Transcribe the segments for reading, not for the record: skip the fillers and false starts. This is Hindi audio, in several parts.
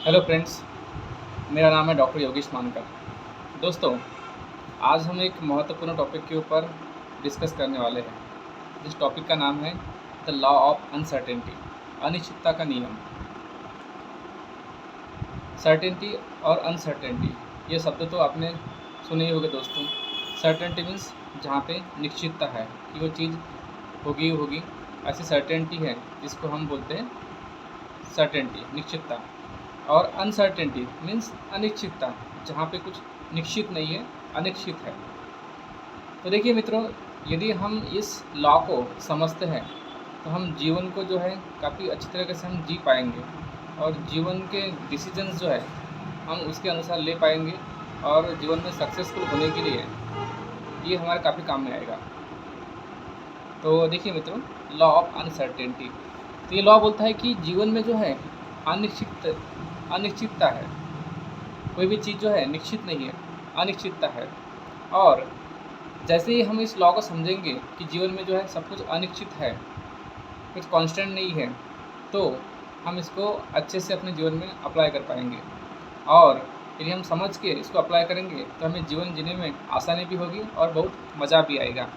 हेलो फ्रेंड्स, मेरा नाम है डॉक्टर योगेश मानकर। दोस्तों, आज हम एक महत्वपूर्ण टॉपिक के ऊपर डिस्कस करने वाले हैं, जिस टॉपिक का नाम है द लॉ ऑफ अनसर्टेनिटी, अनिश्चितता का नियम। सर्टेनिटी और अनसर्टेनिटी ये शब्द तो आपने सुने ही होंगे दोस्तों। सर्टेनिटी मीन्स जहाँ पे निश्चितता है कि वो चीज़ होगी होगी, ऐसी सर्टेनिटी है जिसको हम बोलते हैं सर्टेनिटी, निश्चितता। और अनसर्टेनिटी मीन्स अनिश्चितता, जहाँ पे कुछ निश्चित नहीं है, अनिश्चित है। तो देखिए मित्रों, यदि हम इस लॉ को समझते हैं तो हम जीवन को जो है काफ़ी अच्छी तरीके से हम जी पाएंगे, और जीवन के डिसीजंस जो है हम उसके अनुसार ले पाएंगे, और जीवन में सक्सेसफुल होने के लिए ये हमारे काफ़ी काम में आएगा। तो देखिए मित्रों, लॉ ऑफ अनसर्टेनिटी, तो ये लॉ बोलता है कि जीवन में जो है अनिश्चितता है। कोई भी चीज़ जो है निश्चित नहीं है, अनिश्चितता है। और जैसे ही हम इस लॉ को समझेंगे कि जीवन में जो है सब कुछ अनिश्चित है, कुछ कांस्टेंट नहीं है, तो हम इसको अच्छे से अपने जीवन में अप्लाई कर पाएंगे। और यदि हम समझ के इसको अप्लाई करेंगे तो हमें जीवन जीने में आसानी भी होगी और बहुत मज़ा भी आएगा।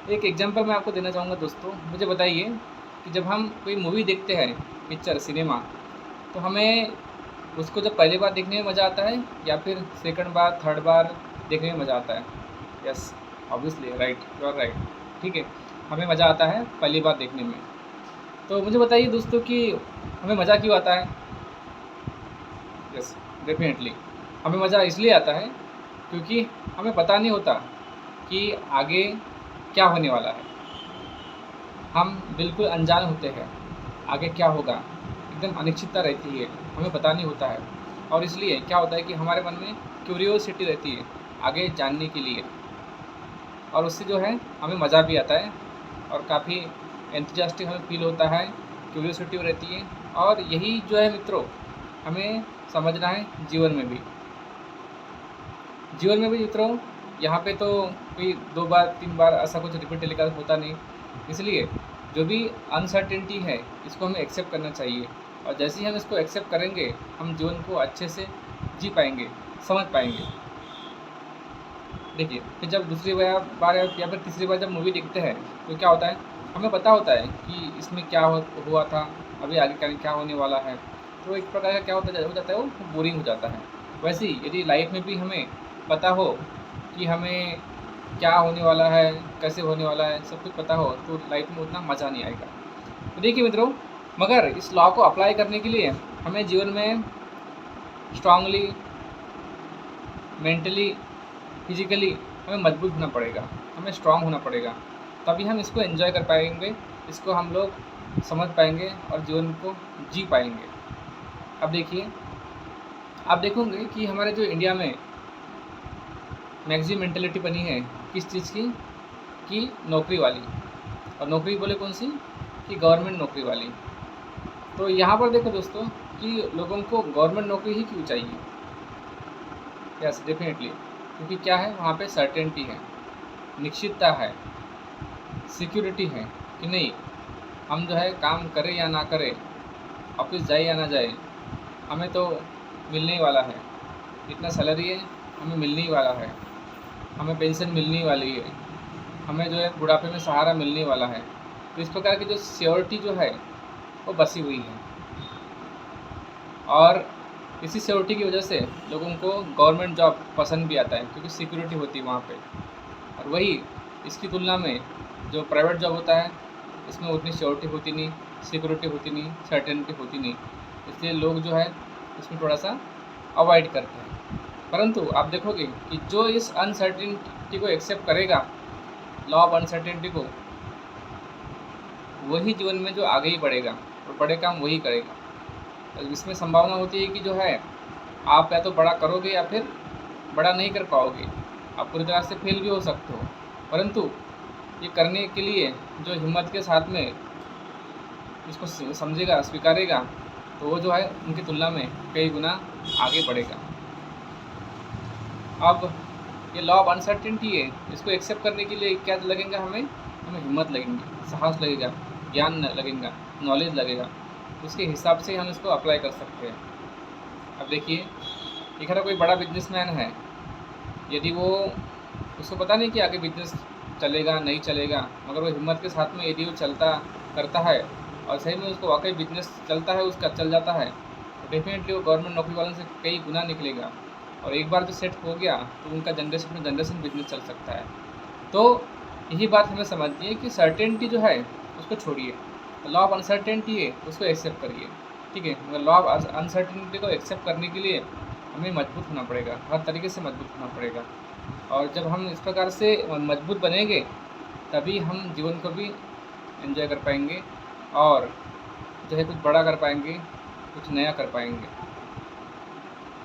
एक एग्जांपल मैं आपको देना चाहूँगा दोस्तों। मुझे बताइए कि जब हम कोई मूवी देखते हैं, पिक्चर, सिनेमा, तो हमें उसको जब पहली बार देखने में मज़ा आता है या फिर सेकंड बार, थर्ड बार देखने में मज़ा आता है? Yes, obviously, right, you are right. ठीक है, हमें मज़ा आता है पहली बार देखने में। तो मुझे बताइए दोस्तों कि हमें मज़ा क्यों आता है? यस, डेफिनेटली हमें मज़ा इसलिए आता है क्योंकि हमें पता नहीं होता कि आगे क्या होने वाला है। हम बिल्कुल अनजान होते हैं, आगे क्या होगा एकदम अनिश्चितता रहती है, हमें पता नहीं होता है। और इसलिए क्या होता है कि हमारे मन में क्यूरियोसिटी रहती है आगे जानने के लिए, और उससे जो है हमें मज़ा भी आता है और काफ़ी एंथुसियास्टिक हमें फील होता है, क्यूरियोसिटी रहती है। और यही जो है मित्रों, हमें समझना है जीवन में भी। जीवन में भी मित्रों, यहाँ पे तो कोई 2 बार 3 बार ऐसा कुछ रिपीट टेलीकास्ट होता नहीं। इसलिए जो भी अनसर्टेनिटी है इसको हमें एक्सेप्ट करना चाहिए, और जैसे ही हम इसको एक्सेप्ट करेंगे हम जीवन को अच्छे से जी पाएंगे, समझ पाएंगे। देखिए, फिर जब दूसरी बार या फिर तीसरी बार जब मूवी देखते हैं तो क्या होता है, हमें पता होता है कि इसमें क्या हुआ था, अभी आगे क्या होने वाला है। तो एक प्रकार का क्या हो जाता है, वो बोरिंग हो जाता है। वैसे ही यदि लाइफ में भी हमें पता हो कि हमें क्या होने वाला है, कैसे होने वाला है, सब कुछ पता हो, तो लाइफ में उतना मज़ा नहीं आएगा। तो देखिए मित्रों, मगर इस लॉ को अप्लाई करने के लिए हमें जीवन में स्ट्रांगली, मेंटली, फिजिकली हमें मजबूत होना पड़ेगा, हमें स्ट्रांग होना पड़ेगा। तभी हम इसको एंजॉय कर पाएंगे, इसको हम लोग समझ पाएंगे और जीवन को जी पाएंगे। अब देखिए, आप देखोगे कि हमारे जो इंडिया में मैक्सिमम मेंटेलिटी बनी है किस चीज़ की, कि नौकरी वाली। और नौकरी बोले कौन सी, कि गवर्नमेंट नौकरी वाली। तो यहाँ पर देखो दोस्तों कि लोगों को गवर्नमेंट नौकरी ही क्यों चाहिए? यस, डेफिनेटली, क्योंकि क्या है, वहाँ पे सर्टेनिटी है, निश्चितता है, सिक्योरिटी है कि नहीं, हम जो है काम करें या ना करें, ऑफिस जाए या ना जाए, हमें तो मिलने ही वाला है, इतना सैलरी है, हमें मिलने ही वाला है, हमें पेंशन मिलने ही वाली है, हमें जो है बुढ़ापे में सहारा मिलने वाला है। तो इस प्रकार की जो सिक्योरिटी जो है वो बसी हुई है, और इसी सिक्योरिटी की वजह से लोगों को गवर्नमेंट जॉब पसंद भी आता है, क्योंकि सिक्योरिटी होती है वहाँ पे। और वही इसकी तुलना में जो प्राइवेट जॉब होता है, इसमें उतनी सिक्योरिटी होती नहीं, सिक्योरिटी होती नहीं, सर्टेनिटी होती नहीं, इसलिए लोग जो है इसमें थोड़ा सा अवॉइड करते हैं। परंतु आप देखोगे कि जो इस अनसर्टेनिटी को एक्सेप्ट करेगा, लॉ ऑफ अनसर्टेनिटी को, वही जीवन में जो आगे ही बढ़ेगा और बड़े काम वही करेगा। तो इसमें संभावना होती है कि जो है आप या तो बड़ा करोगे या फिर बड़ा नहीं कर पाओगे, आप पूरी तरह से फेल भी हो सकते हो। परंतु ये करने के लिए जो हिम्मत के साथ में इसको समझेगा, स्वीकारेगा, तो वो जो है उनकी तुलना में कई गुना आगे बढ़ेगा। अब ये लॉ ऑफ अनसर्टेनिटी है, इसको एक्सेप्ट करने के लिए क्या लगेगा, हमें हिम्मत लगेगी, साहस लगेगा, ज्ञान लगेगा, नॉलेज लगेगा। उसके हिसाब से हम इसको अप्लाई कर सकते हैं। अब देखिए, एक अगर कोई बड़ा बिजनेसमैन है, यदि वो उसको पता नहीं कि आगे बिजनेस चलेगा नहीं चलेगा, मगर वो हिम्मत के साथ में यदि वो चलता करता है और सही में उसको वाकई बिजनेस चलता है, उसका चल जाता है, तो डेफिनेटली वो गवर्नमेंट नौकरी वालों से कई गुना निकलेगा। और एक बार जो सेट हो गया तो उनका जनरेशन में जनरेशन बिजनेस चल सकता है। तो यही बात हमें समझनी है कि सर्टेनिटी जो है उसको छोड़िए, लॉ ऑफ अनसर्टेनिटी है उसको एक्सेप्ट करिए, ठीक है। मगर लॉ ऑफ अनसर्टेनिटी को एक्सेप्ट करने के लिए हमें मजबूत होना पड़ेगा, हर तरीके से मजबूत होना पड़ेगा। और जब हम इस प्रकार से मजबूत बनेंगे तभी हम जीवन को भी एंजॉय कर पाएंगे और जो है कुछ बड़ा कर पाएंगे, कुछ नया कर पाएंगे।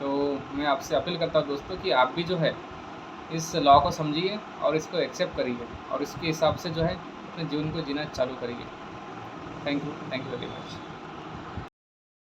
तो मैं आपसे अपील करता हूँ दोस्तों कि आप भी जो है इस लॉ को समझिए और इसको एक्सेप्ट करिए और इसके हिसाब से जो है अपने जीवन को जीना चालू करिए। Thank you very much.